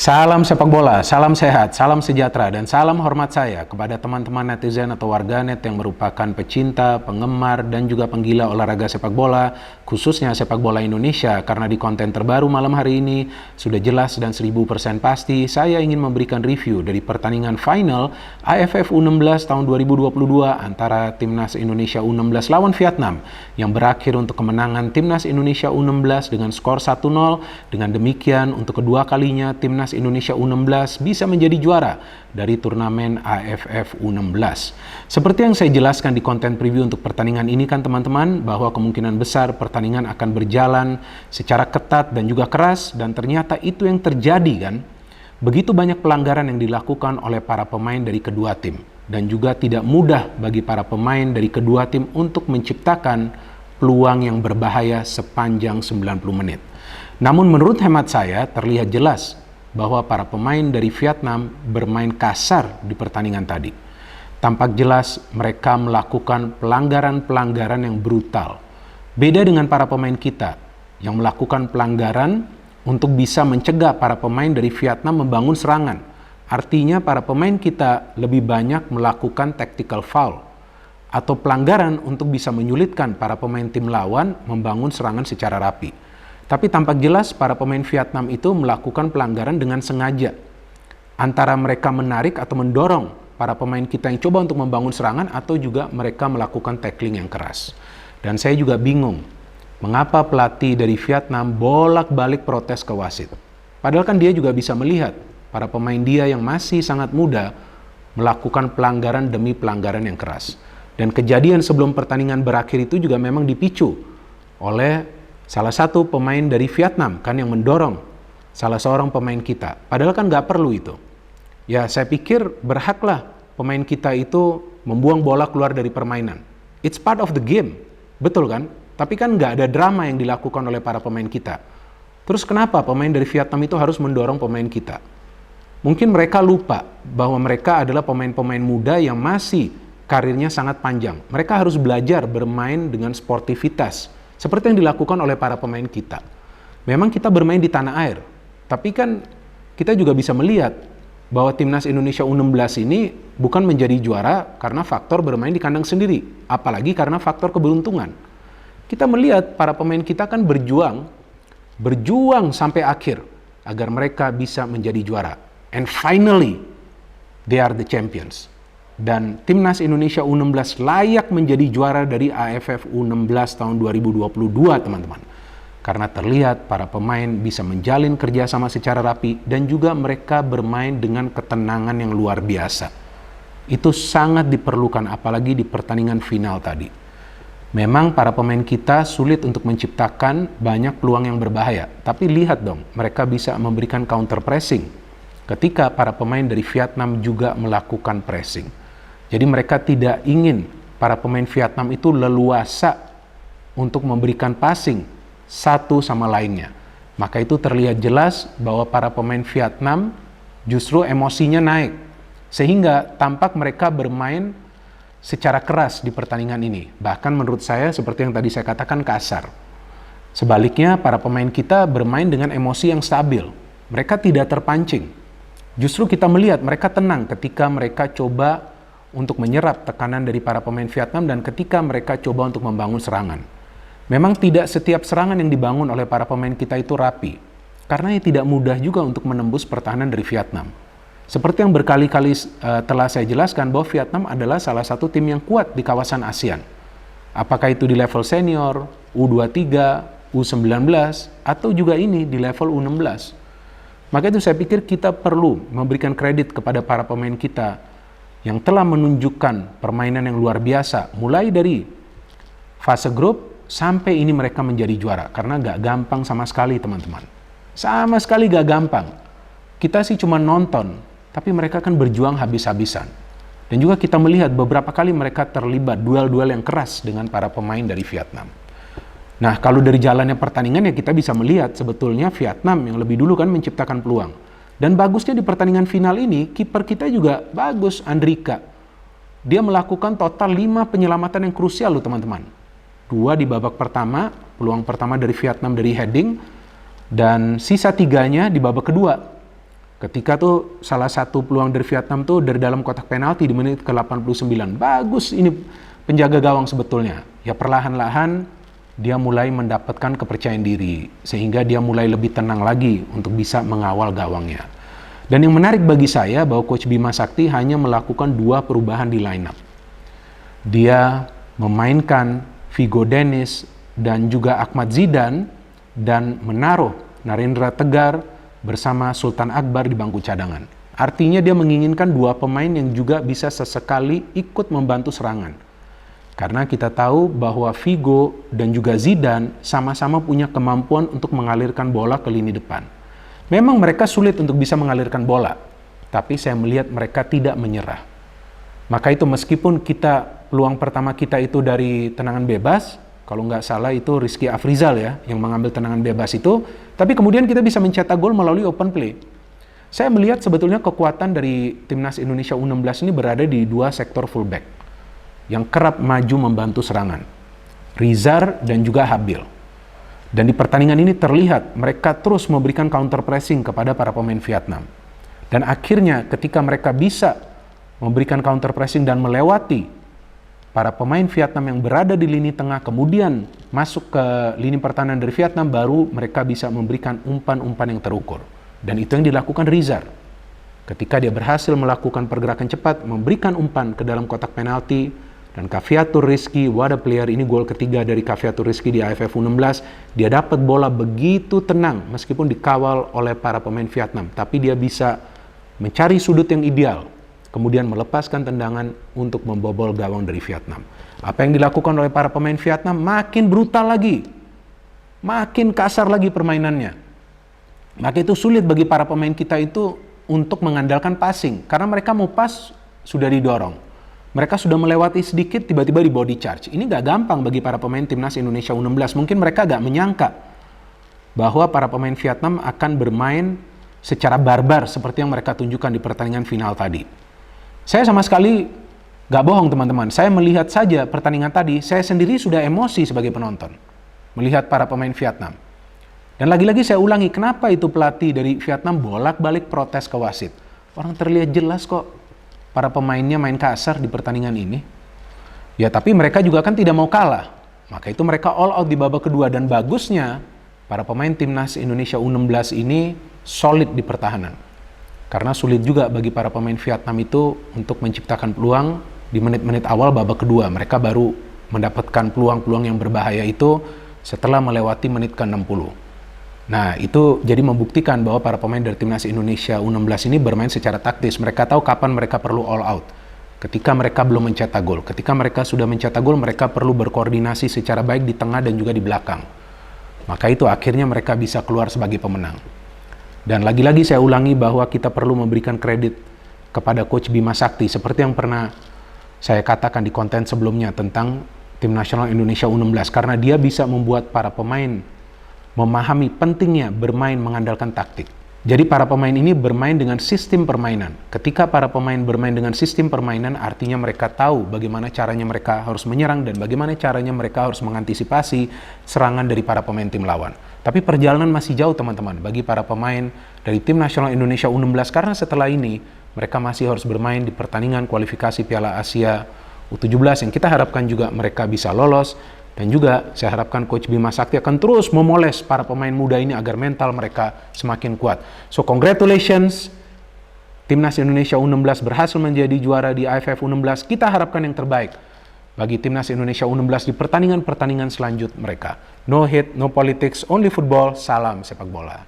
Salam sepak bola, salam sehat, salam sejahtera, dan salam hormat saya kepada teman-teman netizen atau warganet yang merupakan pecinta, penggemar, dan juga penggila olahraga sepak bola, khususnya sepak bola Indonesia. Karena di konten terbaru malam hari ini sudah jelas dan 1000% pasti saya ingin memberikan review dari pertandingan final AFF U16 tahun 2022 antara Timnas Indonesia U16 lawan Vietnam yang berakhir untuk kemenangan Timnas Indonesia U16 dengan skor 1-0. Dengan demikian untuk kedua kalinya Timnas Indonesia U16 bisa menjadi juara dari turnamen AFF U16. Seperti yang saya jelaskan di konten preview untuk pertandingan ini kan teman-teman, bahwa kemungkinan besar pertandingan akan berjalan secara ketat dan juga keras, dan ternyata itu yang terjadi kan. Begitu banyak pelanggaran yang dilakukan oleh para pemain dari kedua tim, dan juga tidak mudah bagi para pemain dari kedua tim untuk menciptakan peluang yang berbahaya sepanjang 90 menit. Namun menurut hemat saya terlihat jelas bahwa para pemain dari Vietnam bermain kasar di pertandingan tadi. Tampak jelas mereka melakukan pelanggaran-pelanggaran yang brutal. Beda dengan para pemain kita yang melakukan pelanggaran untuk bisa mencegah para pemain dari Vietnam membangun serangan. Artinya para pemain kita lebih banyak melakukan tactical foul atau pelanggaran untuk bisa menyulitkan para pemain tim lawan membangun serangan secara rapi. Tapi tampak jelas para pemain Vietnam itu melakukan pelanggaran dengan sengaja. Antara mereka menarik atau mendorong para pemain kita yang coba untuk membangun serangan, atau juga mereka melakukan tackling yang keras. Dan saya juga bingung, mengapa pelatih dari Vietnam bolak-balik protes ke wasit. Padahal kan dia juga bisa melihat para pemain dia yang masih sangat muda melakukan pelanggaran demi pelanggaran yang keras. Dan kejadian sebelum pertandingan berakhir itu juga memang dipicu oleh salah satu pemain dari Vietnam kan yang mendorong salah seorang pemain kita. Padahal kan nggak perlu itu. Ya saya pikir berhaklah pemain kita itu membuang bola keluar dari permainan. It's part of the game. Betul kan? Tapi kan nggak ada drama yang dilakukan oleh para pemain kita. Terus kenapa pemain dari Vietnam itu harus mendorong pemain kita? Mungkin mereka lupa bahwa mereka adalah pemain-pemain muda yang masih karirnya sangat panjang. Mereka harus belajar bermain dengan sportivitas, seperti yang dilakukan oleh para pemain kita. Memang kita bermain di tanah air, tapi kan kita juga bisa melihat bahwa Timnas Indonesia U16 ini bukan menjadi juara karena faktor bermain di kandang sendiri, apalagi karena faktor keberuntungan. Kita melihat para pemain kita kan berjuang sampai akhir agar mereka bisa menjadi juara. And finally, they are the champions. Dan Timnas Indonesia U16 layak menjadi juara dari AFF U16 tahun 2022 teman-teman. Karena terlihat para pemain bisa menjalin kerjasama secara rapi dan juga mereka bermain dengan ketenangan yang luar biasa. Itu sangat diperlukan apalagi di pertandingan final tadi. Memang para pemain kita sulit untuk menciptakan banyak peluang yang berbahaya. Tapi lihat dong, mereka bisa memberikan counter pressing ketika para pemain dari Vietnam juga melakukan pressing. Jadi mereka tidak ingin para pemain Vietnam itu leluasa untuk memberikan passing satu sama lainnya. Maka itu terlihat jelas bahwa para pemain Vietnam justru emosinya naik. Sehingga tampak mereka bermain secara keras di pertandingan ini. Bahkan menurut saya seperti yang tadi saya katakan kasar. Sebaliknya para pemain kita bermain dengan emosi yang stabil. Mereka tidak terpancing. Justru kita melihat mereka tenang ketika mereka coba untuk menyerap tekanan dari para pemain Vietnam dan ketika mereka coba untuk membangun serangan. Memang tidak setiap serangan yang dibangun oleh para pemain kita itu rapi, karena tidak mudah juga untuk menembus pertahanan dari Vietnam. Seperti yang berkali-kali telah saya jelaskan bahwa Vietnam adalah salah satu tim yang kuat di kawasan ASEAN. Apakah itu di level senior, U23, U19, atau juga ini di level U16. Maka itu saya pikir kita perlu memberikan kredit kepada para pemain kita yang telah menunjukkan permainan yang luar biasa, mulai dari fase grup sampai ini mereka menjadi juara, karena gak gampang sama sekali teman-teman. Sama sekali gak gampang. Kita sih cuma nonton, tapi mereka kan berjuang habis-habisan. Dan juga kita melihat beberapa kali mereka terlibat duel-duel yang keras dengan para pemain dari Vietnam. Nah, kalau dari jalannya pertandingan ya kita bisa melihat sebetulnya Vietnam yang lebih dulu kan menciptakan peluang. Dan bagusnya di pertandingan final ini, kiper kita juga bagus, Andrika. Dia melakukan total 5 penyelamatan yang krusial loh teman-teman. 2 di babak pertama, peluang pertama dari Vietnam dari heading, dan sisa 3-nya di babak kedua. Ketika tuh salah satu peluang dari Vietnam tuh dari dalam kotak penalti di menit ke-89. Bagus ini penjaga gawang sebetulnya. Ya perlahan-lahan dia mulai mendapatkan kepercayaan diri. Sehingga dia mulai lebih tenang lagi untuk bisa mengawal gawangnya. Dan yang menarik bagi saya bahwa Coach Bima Sakti hanya melakukan 2 perubahan di lineup. Dia memainkan Vigo Dennis dan juga Ahmad Zidane dan menaruh Narendra Tegar bersama Sultan Akbar di bangku cadangan. Artinya dia menginginkan 2 pemain yang juga bisa sesekali ikut membantu serangan. Karena kita tahu bahwa Vigo dan juga Zidane sama-sama punya kemampuan untuk mengalirkan bola ke lini depan. Memang mereka sulit untuk bisa mengalirkan bola, tapi saya melihat mereka tidak menyerah. Maka itu meskipun peluang pertama kita itu dari tendangan bebas, kalau nggak salah itu Rizky Afrizal ya yang mengambil tendangan bebas itu, tapi kemudian kita bisa mencetak gol melalui open play. Saya melihat sebetulnya kekuatan dari Timnas Indonesia U16 ini berada di 2 sektor fullback yang kerap maju membantu serangan, Rizar dan juga Habil. Dan di pertandingan ini terlihat mereka terus memberikan counter pressing kepada para pemain Vietnam. Dan akhirnya ketika mereka bisa memberikan counter pressing dan melewati para pemain Vietnam yang berada di lini tengah kemudian masuk ke lini pertahanan dari Vietnam, baru mereka bisa memberikan umpan-umpan yang terukur. Dan itu yang dilakukan Rizar. Ketika dia berhasil melakukan pergerakan cepat, memberikan umpan ke dalam kotak penalti, dan Cafiatur Rizky, what a player, ini gol ketiga dari Cafiatur Rizky di AFF U16. Dia dapat bola begitu tenang meskipun dikawal oleh para pemain Vietnam, tapi dia bisa mencari sudut yang ideal, kemudian melepaskan tendangan untuk membobol gawang dari Vietnam. Apa yang dilakukan oleh para pemain Vietnam makin brutal lagi, makin kasar lagi permainannya. Maka itu sulit bagi para pemain kita itu untuk mengandalkan passing, karena mereka mau pas sudah didorong. Mereka sudah melewati sedikit, tiba-tiba di body charge. Ini gak gampang bagi para pemain Timnas Indonesia U16. Mungkin mereka gak menyangka bahwa para pemain Vietnam akan bermain secara barbar seperti yang mereka tunjukkan di pertandingan final tadi. Saya sama sekali gak bohong teman-teman. Saya melihat saja pertandingan tadi, saya sendiri sudah emosi sebagai penonton melihat para pemain Vietnam. Dan lagi-lagi saya ulangi, kenapa itu pelatih dari Vietnam bolak-balik protes ke wasit? Orang terlihat jelas kok para pemainnya main kasar di pertandingan ini. Ya tapi mereka juga kan tidak mau kalah. Maka itu mereka all out di babak kedua. Dan bagusnya para pemain Timnas Indonesia U16 ini solid di pertahanan. Karena sulit juga bagi para pemain Vietnam itu untuk menciptakan peluang di menit-menit awal babak kedua. Mereka baru mendapatkan peluang-peluang yang berbahaya itu setelah melewati menit ke-60. Nah, itu jadi membuktikan bahwa para pemain dari Timnas Indonesia U16 ini bermain secara taktis. Mereka tahu kapan mereka perlu all out. Ketika mereka belum mencetak gol. Ketika mereka sudah mencetak gol, mereka perlu berkoordinasi secara baik di tengah dan juga di belakang. Maka itu akhirnya mereka bisa keluar sebagai pemenang. Dan lagi-lagi saya ulangi bahwa kita perlu memberikan kredit kepada Coach Bima Sakti. Seperti yang pernah saya katakan di konten sebelumnya tentang Tim Nasional Indonesia U16. Karena dia bisa membuat para pemain memahami pentingnya bermain mengandalkan taktik. Jadi para pemain ini bermain dengan sistem permainan. Ketika para pemain bermain dengan sistem permainan, artinya mereka tahu bagaimana caranya mereka harus menyerang dan bagaimana caranya mereka harus mengantisipasi serangan dari para pemain tim lawan. Tapi perjalanan masih jauh teman-teman bagi para pemain dari Tim Nasional Indonesia U16 karena setelah ini mereka masih harus bermain di pertandingan kualifikasi Piala Asia U17 yang kita harapkan juga mereka bisa lolos. Dan juga saya harapkan Coach Bima Sakti akan terus memoles para pemain muda ini agar mental mereka semakin kuat. So congratulations, Timnas Indonesia U16 berhasil menjadi juara di AFF U16. Kita harapkan yang terbaik bagi Timnas Indonesia U16 di pertandingan-pertandingan selanjutnya mereka. No hate, no politics, only football, salam sepak bola.